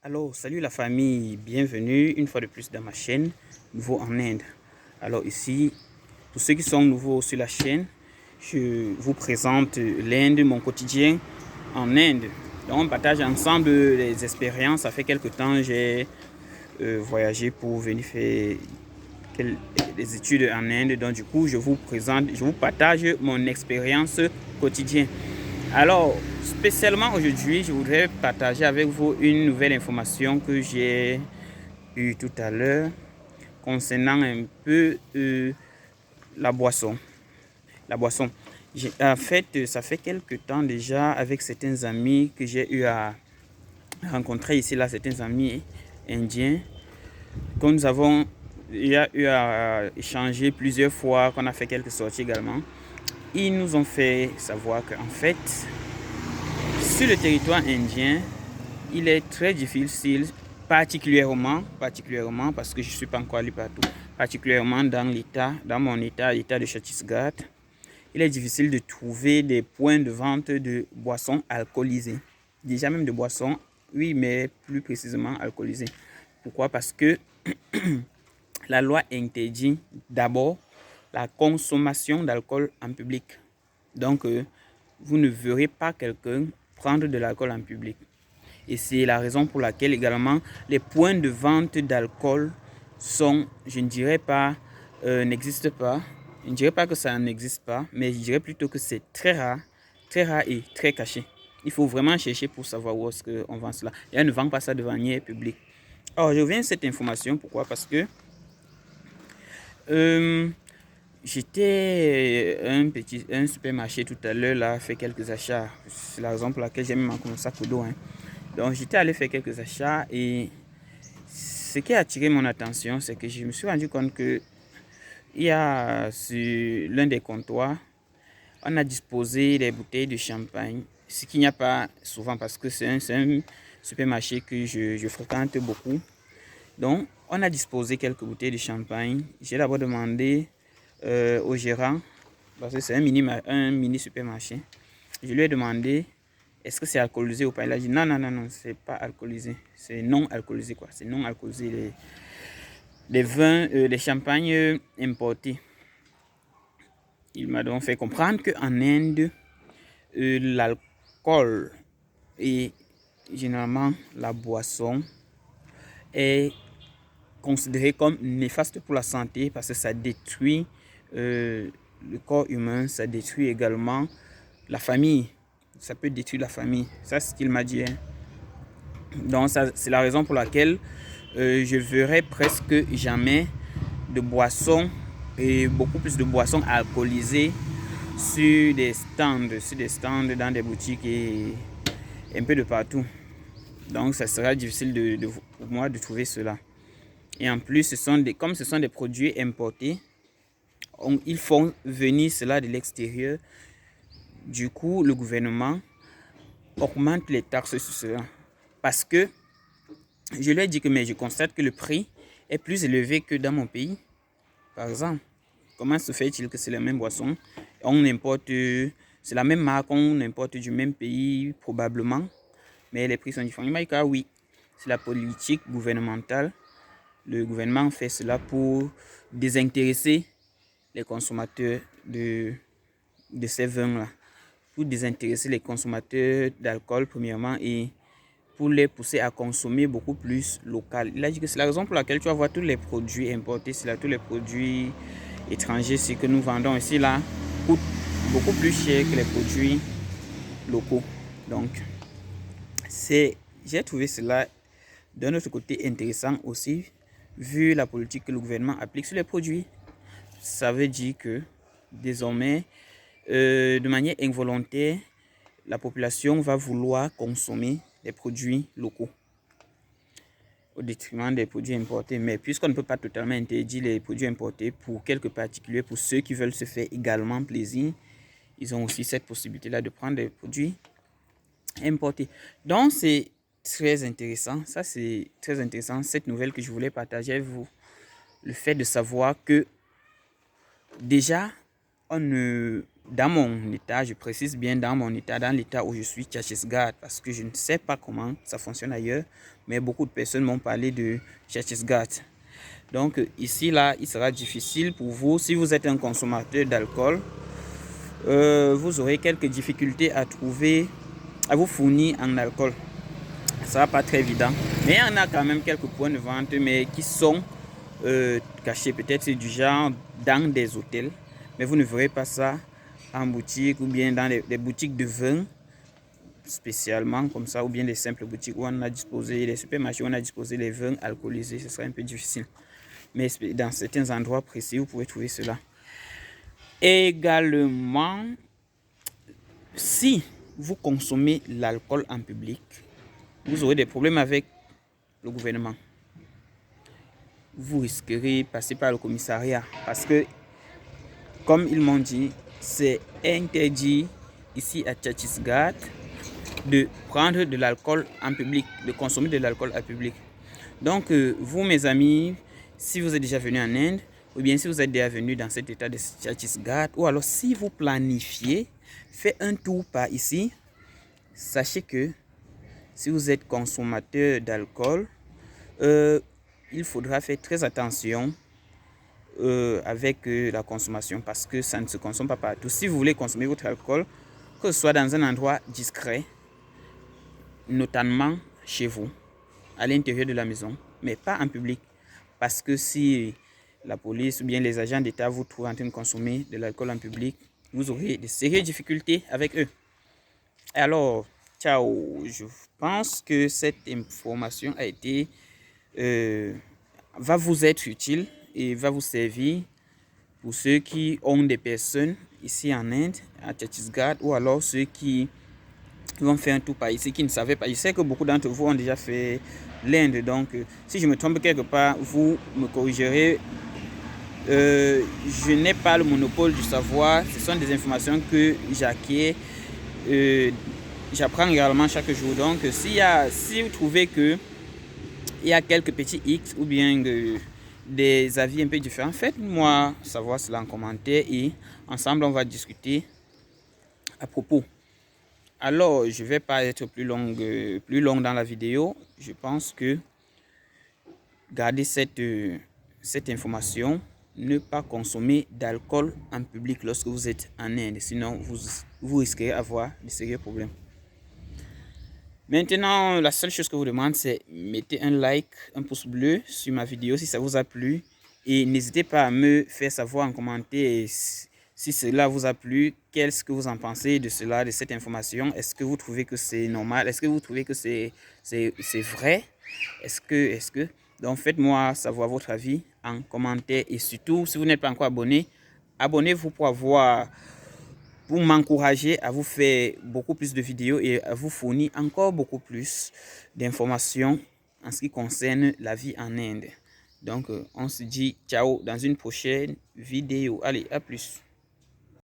Alors, salut la famille, bienvenue une fois de plus dans ma chaîne, Nouveau en Inde. Alors ici, pour ceux qui sont nouveaux sur la chaîne, je vous présente l'Inde, mon quotidien en Inde. Donc on partage ensemble les expériences. Ça fait quelques temps j'ai voyagé pour venir faire des études en Inde. Donc du coup, je vous partage mon expérience quotidienne. Alors, spécialement aujourd'hui, je voudrais partager avec vous une nouvelle information que j'ai eue tout à l'heure concernant un peu la boisson. La boisson. En fait, ça fait quelques temps déjà avec certains amis que j'ai eu à rencontrer ici, là, certains amis indiens, que nous avons eu à échanger plusieurs fois, qu'on a fait quelques sorties également. Ils nous ont fait savoir qu'en fait, sur le territoire indien, il est très difficile, particulièrement parce que je ne suis pas encore allé partout, particulièrement dans mon état, l'état de Chhattisgarh, il est difficile de trouver des points de vente de boissons alcoolisées. Déjà même de boissons, oui, mais plus précisément alcoolisées. Pourquoi? Parce que la loi interdit d'abord la consommation d'alcool en public. Donc, vous ne verrez pas quelqu'un prendre de l'alcool en public. Et c'est la raison pour laquelle également les points de vente d'alcool sont, je ne dirais pas, n'existent pas. Je ne dirais pas que ça n'existe pas, mais je dirais plutôt que c'est très rare et très caché. Il faut vraiment chercher pour savoir où est-ce qu'on vend cela. Et on ne vend pas ça de manière publique. Alors, je viens à cette information, pourquoi? Parce que j'étais un supermarché tout à l'heure, là, fait quelques achats. C'est la raison pour laquelle j'ai même mon sac au dos. Donc j'étais allé faire quelques achats et ce qui a attiré mon attention, c'est que je me suis rendu compte que il y a sur l'un des comptoirs, on a disposé des bouteilles de champagne, ce qu'il n'y a pas souvent parce que c'est un supermarché que je fréquente beaucoup. Donc on a disposé quelques bouteilles de champagne. J'ai d'abord demandé au gérant, parce que c'est un mini supermarché, je lui ai demandé est-ce que c'est alcoolisé ou pas. Il a dit non, c'est pas alcoolisé, c'est non alcoolisé quoi, c'est non alcoolisé les vins, les champagnes importés. Il m'a donc fait comprendre qu'en Inde, l'alcool et généralement la boisson est considéré comme néfaste pour la santé parce que ça détruit le corps humain, ça détruit également la famille. Ça peut détruire la famille. Ça, c'est ce qu'il m'a dit. Donc, c'est la raison pour laquelle je verrai presque jamais de boissons et beaucoup plus de boissons alcoolisées sur des stands dans des boutiques et un peu de partout. Donc, ça sera difficile pour moi de trouver cela. Et en plus, comme ce sont des produits importés, ils font venir cela de l'extérieur. Du coup, le gouvernement augmente les taxes sur cela. Parce que je lui ai dit que mais je constate que le prix est plus élevé que dans mon pays. Par exemple, comment se fait-il que c'est la même boisson? On importe, c'est la même marque, on importe du même pays probablement, mais les prix sont différents. Il m'a dit que oui, c'est la politique gouvernementale. Le gouvernement fait cela pour désintéresser les consommateurs de ces vins-là. Pour désintéresser les consommateurs d'alcool premièrement et pour les pousser à consommer beaucoup plus local. Il a dit que c'est la raison pour laquelle tu vas voir tous les produits importés, c'est là, tous les produits étrangers, ce que nous vendons ici là, coûtent beaucoup plus cher que les produits locaux. Donc, j'ai trouvé cela d'un autre côté intéressant aussi, vu la politique que le gouvernement applique sur les produits. Ça veut dire que désormais, de manière involontaire, la population va vouloir consommer des produits locaux au détriment des produits importés. Mais puisqu'on ne peut pas totalement interdire les produits importés pour quelques particuliers, pour ceux qui veulent se faire également plaisir, ils ont aussi cette possibilité-là de prendre des produits importés. Donc, c'est très intéressant. Ça, c'est très intéressant, cette nouvelle que je voulais partager avec vous. Le fait de savoir que déjà, on ne dans mon état, je précise bien dans mon état, dans l'état où je suis, Chhattisgarh, parce que je ne sais pas comment ça fonctionne ailleurs, mais beaucoup de personnes m'ont parlé de Chhattisgarh. Donc ici, là, il sera difficile pour vous, si vous êtes un consommateur d'alcool, vous aurez quelques difficultés à trouver, à vous fournir en alcool. Ça ne sera pas très évident, mais il y en a quand même quelques points de vente, mais qui sont cachés, peut-être c'est du genre dans des hôtels, mais vous ne verrez pas ça en boutique ou bien dans des boutiques de vin spécialement comme ça, ou bien des simples boutiques où on a disposé, les supermarchés où on a disposé les vins alcoolisés. Ce sera un peu difficile, mais dans certains endroits précis vous pouvez trouver cela. Également, si vous consommez l'alcool en public, vous aurez des problèmes avec le gouvernement. Vous risquerez de passer par le commissariat parce que, comme ils m'ont dit, c'est interdit ici à Chhattisgarh de prendre de l'alcool en public, de consommer de l'alcool en public. Donc, vous, mes amis, si vous êtes déjà venu en Inde, ou bien si vous êtes déjà venu dans cet état de Chhattisgarh, ou alors si vous planifiez, faites un tour par ici, sachez que si vous êtes consommateur d'alcool, il faudra faire très attention avec la consommation parce que ça ne se consomme pas partout. Si vous voulez consommer votre alcool, que ce soit dans un endroit discret, notamment chez vous, à l'intérieur de la maison, mais pas en public. Parce que si la police ou bien les agents d'État vous trouvent en train de consommer de l'alcool en public, vous aurez de sérieuses difficultés avec eux. Alors, ciao. Je pense que cette information a été, va vous être utile et va vous servir pour ceux qui ont des personnes ici en Inde, à Chhattisgarh, ou alors ceux qui vont faire un tour par ici, qui ne savaient pas. Je sais que beaucoup d'entre vous ont déjà fait l'Inde, donc si je me trompe quelque part, vous me corrigerez. Je n'ai pas le monopole du savoir, ce sont des informations que j'acquiers, j'apprends également chaque jour. Donc si vous trouvez que il y a quelques petits X ou bien des avis un peu différents, faites-moi savoir cela en commentaire et ensemble on va discuter à propos. Alors, je ne vais pas être plus long dans la vidéo. Je pense que gardez cette information. Ne pas consommer d'alcool en public lorsque vous êtes en Inde. Sinon, vous risquez d'avoir de sérieux problèmes. Maintenant, la seule chose que je vous demande, c'est mettez un like, un pouce bleu sur ma vidéo si ça vous a plu. Et n'hésitez pas à me faire savoir en commentaire si cela vous a plu, qu'est-ce que vous en pensez de cela, de cette information. Est-ce que vous trouvez que c'est normal? Est-ce que vous trouvez que c'est vrai? Est-ce que... Donc, faites-moi savoir votre avis en commentaire. Et surtout, si vous n'êtes pas encore abonné, abonnez-vous pour m'encourager à vous faire beaucoup plus de vidéos et à vous fournir encore beaucoup plus d'informations en ce qui concerne la vie en Inde. Donc, on se dit ciao dans une prochaine vidéo. Allez, à plus.